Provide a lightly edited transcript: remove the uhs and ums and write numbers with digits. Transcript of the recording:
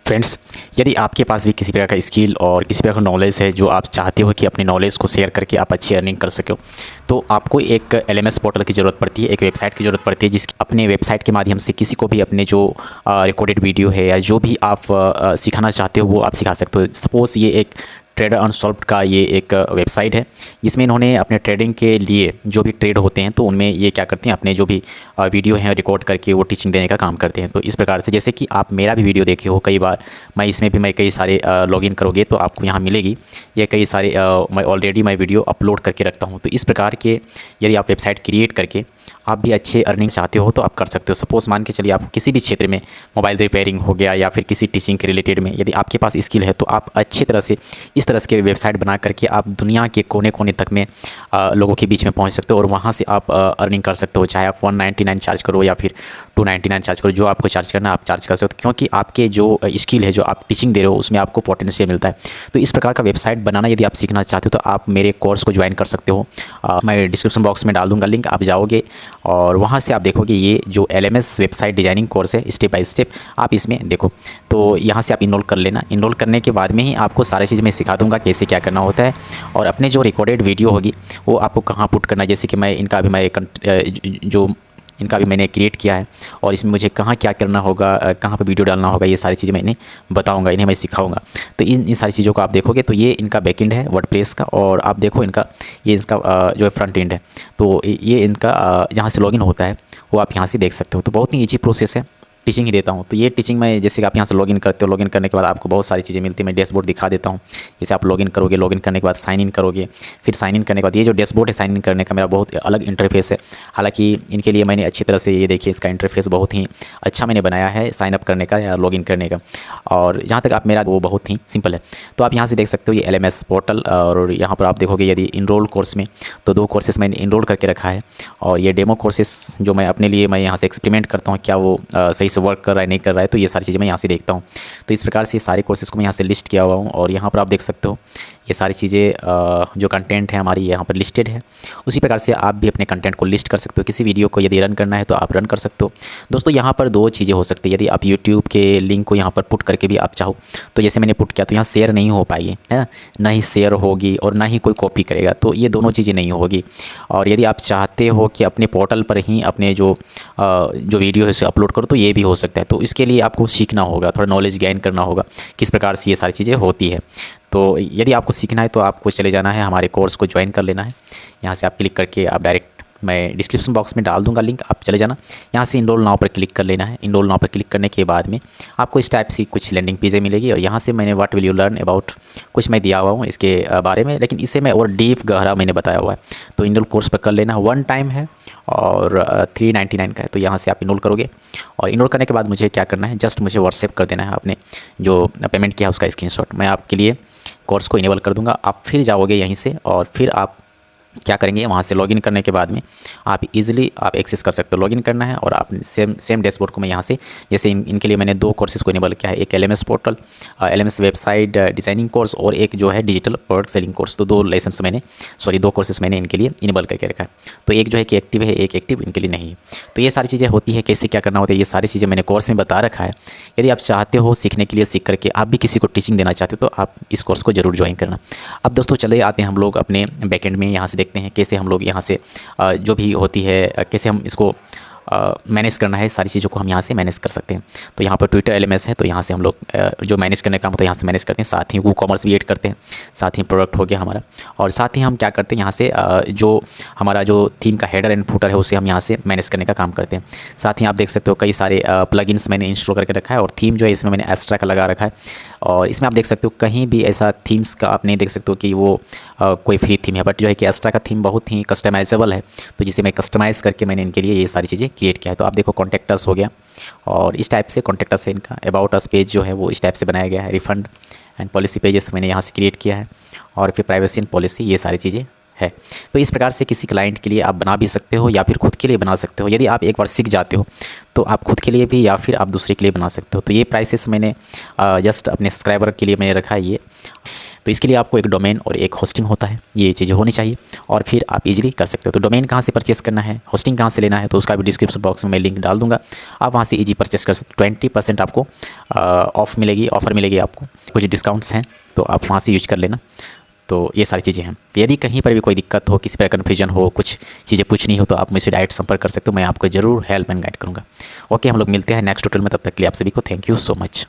Friends, यदि आपके पास भी किसी प्रकार का स्किल और किसी प्रकार का नॉलेज है जो आप चाहते हो कि अपने नॉलेज को शेयर करके आप अच्छी अर्निंग कर सको, तो आपको एक एलएमएस पोर्टल की ज़रूरत पड़ती है, एक वेबसाइट की ज़रूरत पड़ती है जिसकी अपने वेबसाइट के माध्यम से किसी को भी अपने जो रिकॉर्डेड वीडियो है या जो भी आप सिखाना चाहते हो वो आप सिखा सकते हो। सपोज़ ये एक ट्रेडर अनसॉल्व्ड का ये एक वेबसाइट है जिसमें इन्होंने अपने ट्रेडिंग के लिए जो भी ट्रेड होते हैं तो उनमें ये क्या करते हैं, अपने जो भी वीडियो हैं रिकॉर्ड करके वो टीचिंग देने का काम करते हैं। तो इस प्रकार से जैसे कि आप मेरा भी वीडियो देखे हो कई बार, मैं इसमें भी कई सारे लॉगिन करोगे तो आपको यहाँ मिलेगी ये कई सारे मैं ऑलरेडी वीडियो अपलोड करके रखता हूँ। तो इस प्रकार के यदि आप वेबसाइट क्रिएट करके आप भी अच्छे अर्निंग चाहते हो तो आप कर सकते हो। सपोज़ मान के चलिए आप किसी भी क्षेत्र में, मोबाइल रिपेयरिंग हो गया या फिर किसी टीचिंग के रिलेटेड में, यदि आपके पास स्किल है तो आप अच्छी तरह से इस तरह के वेबसाइट बना करके आप दुनिया के कोने कोने तक में लोगों के बीच में पहुंच सकते हो और वहां से आप अर्निंग कर सकते हो। चाहे आप 199 चार्ज करो या फिर 299 चार्ज करो, जो आपको चार्ज करना आप चार्ज कर सकते हो, क्योंकि आपके जो स्किल है, जो आप टीचिंग दे रहे हो, उसमें आपको पोटेंशियल मिलता है। तो इस प्रकार का वेबसाइट बनाना यदि आप सीखना चाहते हो तो आप मेरे कोर्स को ज्वाइन कर सकते हो। मैं डिस्क्रिप्शन बॉक्स में डाल दूँगा लिंक, आप जाओगे और वहाँ से आप देखोगे ये जो एलएमएस वेबसाइट डिज़ाइनिंग कोर्स है, स्टेप बाय स्टेप आप इसमें देखो। तो यहाँ से आप इनरोल कर लेना। इनरोल करने के बाद में ही आपको सारी चीज़ मैं सिखा दूँगा कैसे क्या करना होता है और अपने जो रिकॉर्डेड वीडियो होगी वो आपको कहाँ पुट करना है। जैसे कि इनका भी मैंने क्रिएट किया है और इसमें मुझे कहाँ क्या करना होगा, कहाँ पर वीडियो डालना होगा, ये सारी चीज़ें मैं इन्हें बताऊँगा, इन्हें मैं सिखाऊँगा। तो इन सारी चीज़ों को आप देखोगे तो ये इनका बैकएंड है वर्डप्रेस का, और आप देखो ये इसका जो है फ्रंट एंड है। तो ये इनका जहाँ से लॉगिन होता है वो आप यहाँ से देख सकते हो। तो बहुत ही ईजी प्रोसेस है, टीचिंग ही देता हूँ। तो ये टीचिंग में जैसे कि आप यहाँ से लॉगिन करते हो, लॉगिन करने के बाद आपको बहुत सारी चीज़ें मिलती है। मैं डैशबोर्ड दिखा देता हूँ। जैसे आप लॉगिन करोगे, लॉगिन करने के बाद साइन इन करोगे, फिर साइन इन करने के बाद ये जो डैशबोर्ड है साइन इन करने का मेरा बहुत अलग इंटरफेस है। हालांकि इनके लिए मैंने अच्छी तरह से ये देखिए इसका इंटरफेस बहुत ही अच्छा मैंने बनाया है साइन अप करने का या लॉगिन करने का, और जहाँ तक आप मेरा वो बहुत ही सिंपल है। तो आप यहाँ से देख सकते हो ये एलएमएस पोर्टल, और यहाँ पर आप देखोगे यदि इनरोल कोर्स में तो 2 कोर्सेस मैंने इनरोल करके रखा है, और ये डेमो कोर्सेस जो मैं अपने लिए यहाँ से एक्सपेरिमेंट करता हूँ क्या वो सही से वर्क कर रहा है नहीं कर रहा है, तो ये सारी चीज़ें मैं यहाँ से देखता हूँ। तो इस प्रकार से सारे कोर्सेज़ को मैं यहाँ से लिस्ट किया हुआ हूँ, और यहाँ पर आप देख सकते हो ये सारी चीज़ें जो कंटेंट है हमारी यहाँ पर लिस्टेड है। उसी प्रकार से आप भी अपने कंटेंट को लिस्ट कर सकते हो। किसी वीडियो को यदि रन करना है तो आप रन कर सकते हो। दोस्तों यहाँ पर 2 चीज़ें हो सकती है। यदि आप यूट्यूब के लिंक को यहाँ पर पुट करके भी आप चाहो तो जैसे मैंने पुट किया तो यहाँ शेयर नहीं हो पाई है ना, ना ही शेयर होगी और ना ही कोई कॉपी करेगा, तो ये दोनों चीज़ें नहीं होगी। और यदि आप चाहते हो कि अपने पोर्टल पर ही अपने जो वीडियो है उसे अपलोड करो तो ये भी हो सकता है। तो इसके लिए आपको सीखना होगा, थोड़ा नॉलेज गेन करना होगा किस प्रकार से ये सारी चीज़ें होती है। तो यदि आपको सीखना है तो आपको चले जाना है, हमारे कोर्स को ज्वाइन कर लेना है। यहाँ से आप क्लिक करके आप डायरेक्ट, मैं डिस्क्रिप्शन बॉक्स में डाल दूंगा लिंक, आप चले जाना। यहाँ से इनरोल नाउ पर क्लिक कर लेना है। इनरोल नाउ पर क्लिक करने के बाद में आपको इस टाइप से कुछ लैंडिंग पेजें मिलेगी, और यहाँ से मैंने what will you learn about कुछ मैं दिया हुआ हूँ इसके बारे में, लेकिन इसे मैं और डीप गहरा मैंने बताया हुआ है। तो इनरोल कोर्स पर कर लेना, 1 टाइम है और 399 का है। तो यहाँ से आप इनरोल करोगे, और इनरोल करने के बाद मुझे क्या करना है, जस्ट मुझे व्हाट्सएप कर देना है अपने जो पेमेंट किया है उसका स्क्रीनशॉट। मैं आपके लिए कोर्स को इनेबल कर दूंगा। आप फिर जाओगे यहीं से और फिर आप क्या करेंगे, वहाँ से लॉगिन करने के बाद में आप इजीली आप एक्सेस कर सकते हो। लॉगिन करना है और आप सेम डैशबोर्ड को मैं यहाँ से, जैसे इनके लिए मैंने 2 कोर्सेज़ को इनेबल किया है, एक LMS portal LMS website designing course और एक जो है डिजिटल प्रोडक्ट सेलिंग कोर्स। तो 2 कोर्सेज़ मैंने इनके लिए इनेबल करके रखा है। तो एक जो है कि एक्टिव है, एक एक्टिव इनके लिए नहीं है। तो ये सारी चीज़ें होती है, कैसे क्या करना होता है, ये सारी चीज़ें मैंने कोर्स में बता रखा है। यदि आप चाहते हो सीखने के लिए, सीख करके आप भी किसी को टीचिंग देना चाहते हो तो आप इस कोर्स को ज़रूर ज्वाइन करना। अब दोस्तों चले आते हैं हम लोग अपने बैकएंड में, यहाँ से देखते हैं कैसे हम लोग यहाँ से जो भी होती है कैसे हम इसको मैनेज करना है, सारी चीज़ों को हम यहाँ से मैनेज कर सकते हैं। तो यहाँ पर ट्विटर एलएमएस है, तो यहाँ से हम लोग जो मैनेज करने का काम होता है यहाँ से मैनेज करते हैं। साथ ही वूकॉमर्स भी ऐड करते हैं, साथ ही प्रोडक्ट हो गया हमारा, और साथ ही हम क्या करते हैं यहाँ से जो हमारा जो थीम का हेडर एंड फुटर है उसे हम यहाँ से मैनेज करने का काम करते हैं। साथ ही आप देख सकते हो कई सारे प्लगइन्स मैंने इंस्टॉल करके रखा है, और थीम जो है इसमें मैंने एक्स्ट्रा का लगा रखा है। और इसमें आप देख सकते हो कहीं भी ऐसा थीम्स का आप नहीं देख सकते हो कि वो कोई फ्री थीम है, बट जो है कि एक्स्ट्रा का थीम बहुत ही कस्टमाइजेबल है, तो जिसे मैं कस्टमाइज़ करके मैंने इनके लिए ये सारी चीज़ें क्रिएट किया है। तो आप देखो कॉन्टैक्ट अस हो गया, और इस टाइप से कॉन्टैक्ट अस है इनका। अबाउट अस पेज जो है वो इस टाइप से बनाया गया है। रिफंड एंड पॉलिसी पेजेस मैंने यहाँ से क्रिएट किया है, और फिर प्राइवेसी एंड पॉलिसी, ये सारी चीज़ें है। तो इस प्रकार से किसी क्लाइंट के लिए आप बना भी सकते हो या फिर खुद के लिए बना सकते हो। यदि आप एक बार सीख जाते हो तो आप खुद के लिए भी या फिर आप दूसरे के लिए बना सकते हो। तो ये प्राइसेस मैंने जस्ट अपने सब्सक्राइबर के लिए मैंने रखा है ये। तो इसके लिए आपको एक डोमेन और एक होस्टिंग होता है, ये चीज़ें होनी चाहिए और फिर आप इजीली कर सकते हो। तो डोमेन कहाँ से परचेस करना है, होस्टिंग कहाँ से लेना है, तो उसका भी डिस्क्रिप्शन बॉक्स में मैं लिंक डाल दूंगा, आप वहाँ से ईजी परचेस कर सकते हो। 20% आपको ऑफ मिलेगी, ऑफर मिलेगी आपको, कुछ डिस्काउंट्स हैं, तो आप वहाँ से यूज कर लेना। तो ये सारी चीज़ें हैं। यदि कहीं पर भी कोई दिक्कत हो, किसी तरह कन्फ्यूजन हो, कुछ चीज़ें पूछनी हो, तो आप मुझसे डायरेक्ट संपर्क कर सकते हो, मैं आपको ज़रूर हेल्प एंड गाइड करूँगा। ओके, हम लोग मिलते हैं नेक्स्ट ट्यूटोरियल में, तब तक के लिए आप सभी को थैंक यू सो मच।